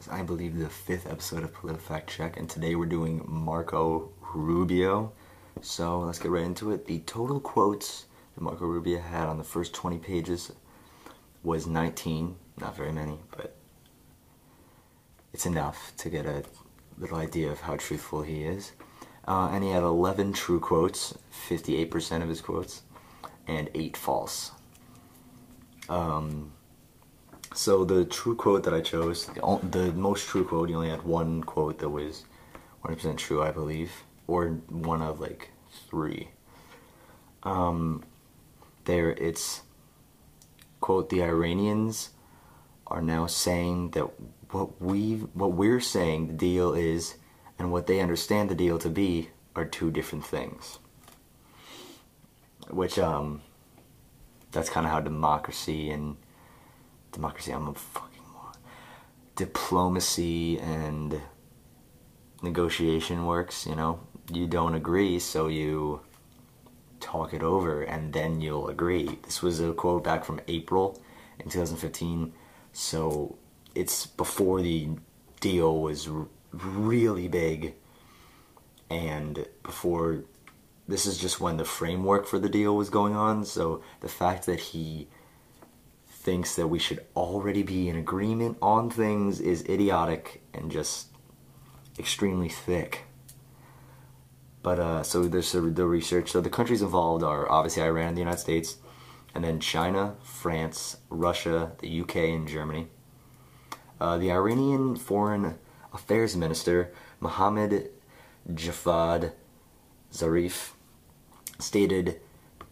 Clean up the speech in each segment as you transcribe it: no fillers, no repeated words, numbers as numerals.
is, I believe, the 5th episode of Politifact Check, and today we're doing Marco Rubio. So let's get right into it. The total quotes that Marco Rubio had on the first 20 pages was 19. Not very many, but it's enough to get a little idea of how truthful he is. And he had 11 true quotes, 58% of his quotes, and 8 false. So the true quote that I chose, the most true quote, he only had one quote that was 100% true, I believe, or one of like 3. It's, quote, "The Iranians are now saying that what we're saying the deal is, and what they understand the deal to be, are 2 different things." Which, that's kind of how democracy, I'm a fucking moron. Diplomacy and negotiation works, you know? You don't agree, so you talk it over, and then you'll agree. This was a quote back from April in 2015, so it's before the deal was really big, and before, this is just when the framework for the deal was going on, so the fact that he thinks that we should already be in agreement on things is idiotic and just extremely thick. But so there's the research. So the countries involved are obviously Iran and the United States, and then China, France, Russia, the UK, and Germany. The Iranian Foreign Affairs Minister, Mohammad Javad Zarif, stated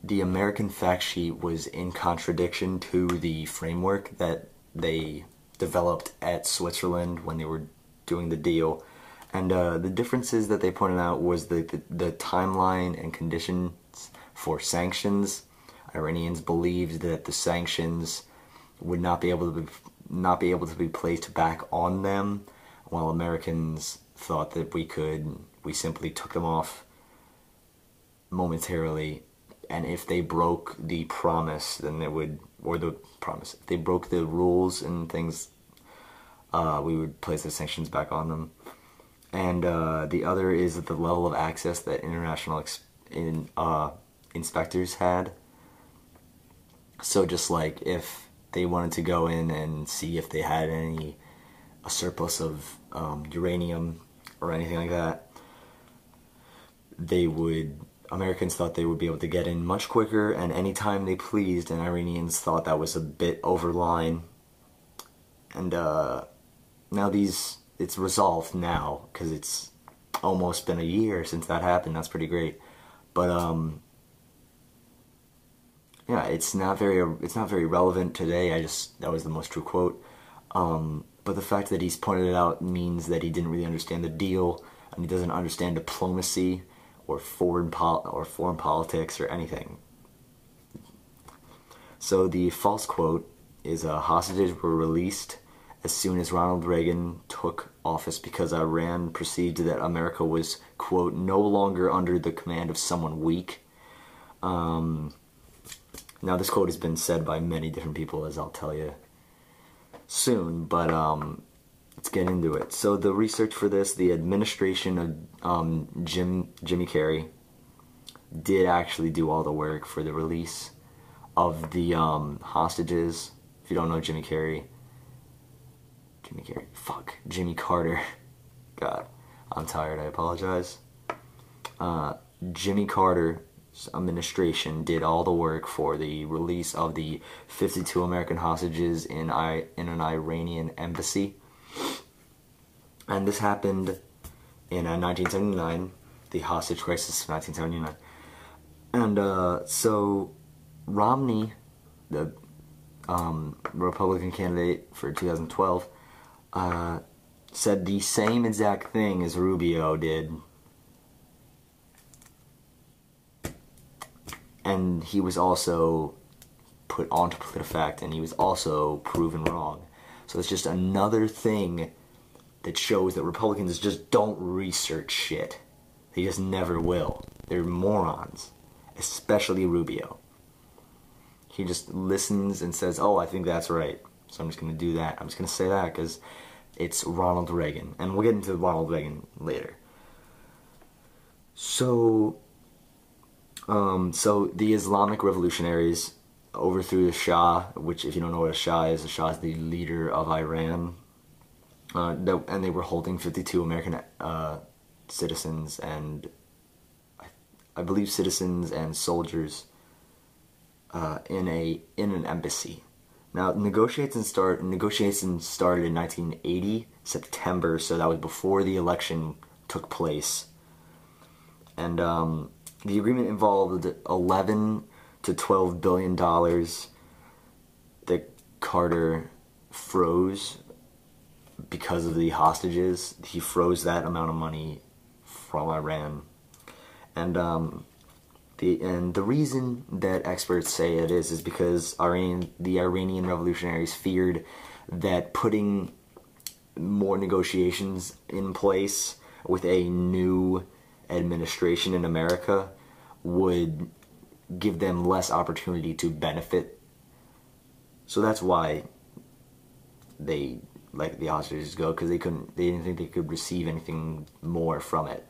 the American fact sheet was in contradiction to the framework that they developed at Switzerland when they were doing the deal. And the differences that they pointed out was the timeline and conditions for sanctions. Iranians believed that the sanctions would not be able to be placed back on them, while Americans thought that we simply took them off momentarily, and if they broke the promise, then they would, if they broke the rules and things, we would place the sanctions back on them. And the other is the level of access that international inspectors had. So just like if they wanted to go in and see if they had a surplus of uranium or anything like that, Americans thought they would be able to get in much quicker and anytime they pleased, and Iranians thought that was a bit overline. And now it's resolved now, because it's almost been a year since that happened. That's pretty great. But yeah, it's not very relevant today. That was the most true quote. But the fact that he's pointed it out means that he didn't really understand the deal, and he doesn't understand diplomacy or foreign politics or anything. So the false quote is hostages were released as soon as Ronald Reagan took office because Iran perceived that America was, quote, no longer under the command of someone weak. Now this quote has been said by many different people, as I'll tell you soon, but let's get into it. So the research for this, the administration of Jimmy Carey did actually do all the work for the release of the hostages. If you don't know Jimmy Carter. God, I'm tired, I apologize. Jimmy Carter's administration did all the work for the release of the 52 American hostages in an Iranian embassy. And this happened in 1979, the hostage crisis of 1979. And so Romney, the Republican candidate for 2012, said the same exact thing as Rubio did. And he was also put onto Politifact, and he was also proven wrong. So it's just another thing that shows that Republicans just don't research shit. They just never will. They're morons. Especially Rubio. He just listens and says, oh, I think that's right, so I'm just going to do that. I'm just going to say that because It's Ronald Reagan, and we'll get into Ronald Reagan later. So, so the Islamic revolutionaries overthrew the Shah, which, if you don't know what a Shah is the leader of Iran, and they were holding 52 American citizens and I believe citizens and soldiers in an embassy. Now, negotiations started in 1980 September, so that was before the election took place. And the agreement involved 11 to 12 billion dollars that Carter froze because of the hostages. He froze that amount of money from Iran. And the reason that experts say it is because the Iranian revolutionaries feared that putting more negotiations in place with a new administration in America would give them less opportunity to benefit. So that's why they let the hostages go, because they didn't think they could receive anything more from it.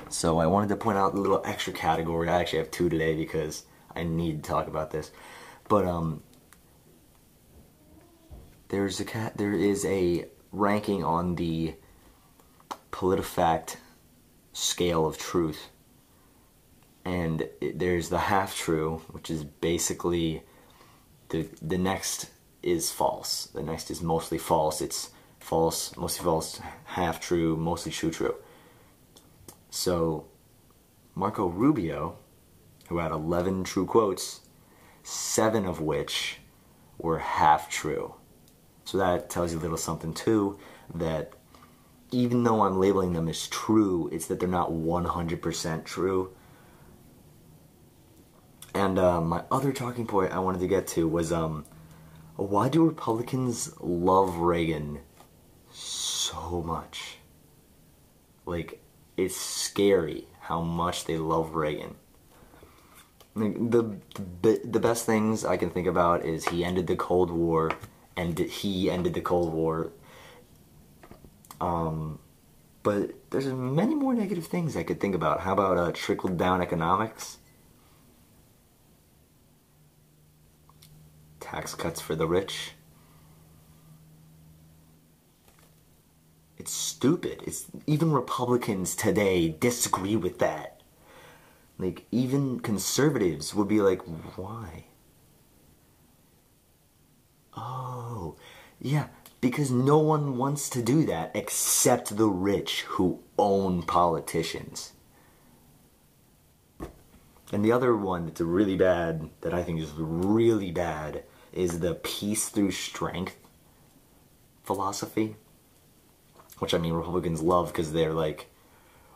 So I wanted to point out a little extra category. I actually have two today because I need to talk about this. But there is a ranking on the Politifact scale of truth, and there's the half true, which is basically the next is false. The next is mostly false. It's false, mostly false, half true, mostly true. So, Marco Rubio, who had 11 true quotes, 7 of which were half true. So that tells you a little something too, that even though I'm labeling them as true, it's that they're not 100% true. And my other talking point I wanted to get to was, why do Republicans love Reagan so much? Like, it's scary how much they love Reagan. Like, the best things I can think about is he ended the Cold War, and he ended the Cold War. But there's many more negative things I could think about. How about trickle-down economics? Tax cuts for the rich. It's stupid. Even Republicans today disagree with that. Like, even conservatives would be like, why? Oh, yeah, because no one wants to do that except the rich who own politicians. And the other one that's really bad, that I think is really bad, is the peace through strength philosophy. Which, I mean, Republicans love because they're like,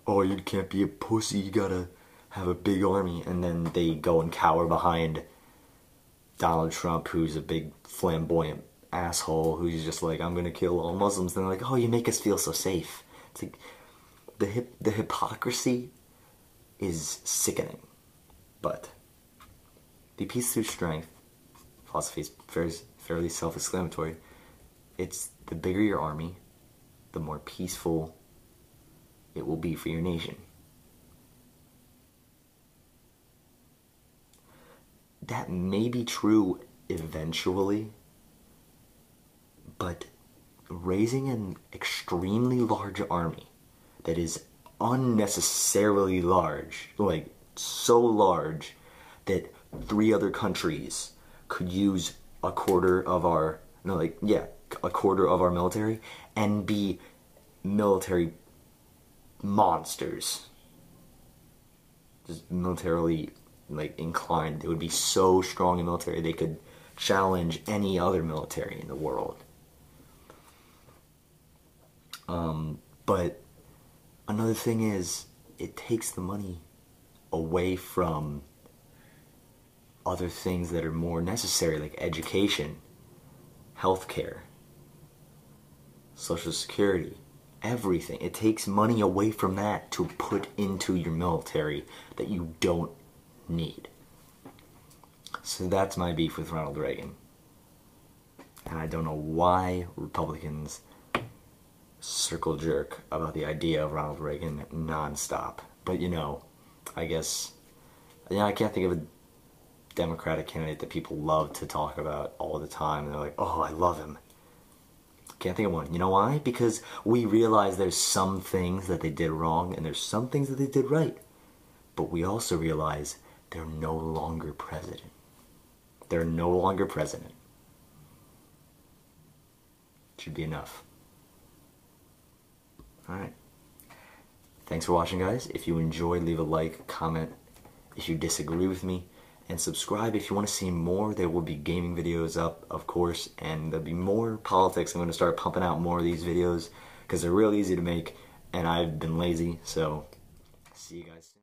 oh, you can't be a pussy, you gotta have a big army. And then they go and cower behind Donald Trump, who's a big flamboyant asshole, who's just like, I'm gonna kill all Muslims. And they're like, oh, you make us feel so safe. It's like, the hypocrisy is sickening. But the peace through strength philosophy is fairly self-explanatory. It's the bigger your army, the more peaceful it will be for your nation. That may be true eventually, but raising an extremely large army that is unnecessarily large, like so large that 3 other countries could use a quarter of our military and be military monsters. Just militarily, like, inclined. They would be so strong in military they could challenge any other military in the world. But another thing is, it takes the money away from other things that are more necessary, like education, healthcare, Social Security, everything. It takes money away from that to put into your military that you don't need. So that's my beef with Ronald Reagan. And I don't know why Republicans circle jerk about the idea of Ronald Reagan nonstop. But you know, I guess, I can't think of a Democratic candidate that people love to talk about all the time. And they're like, oh, I love him. Can't think of one. You know why? Because we realize there's some things that they did wrong and there's some things that they did right. But we also realize they're no longer president. They're no longer president. Should be enough. Alright. Thanks for watching, guys. If you enjoyed, leave a like, comment if you disagree with me, and subscribe if you want to see more. There will be gaming videos up, of course, and there'll be more politics. I'm going to start pumping out more of these videos because they're real easy to make, and I've been lazy, so see you guys soon.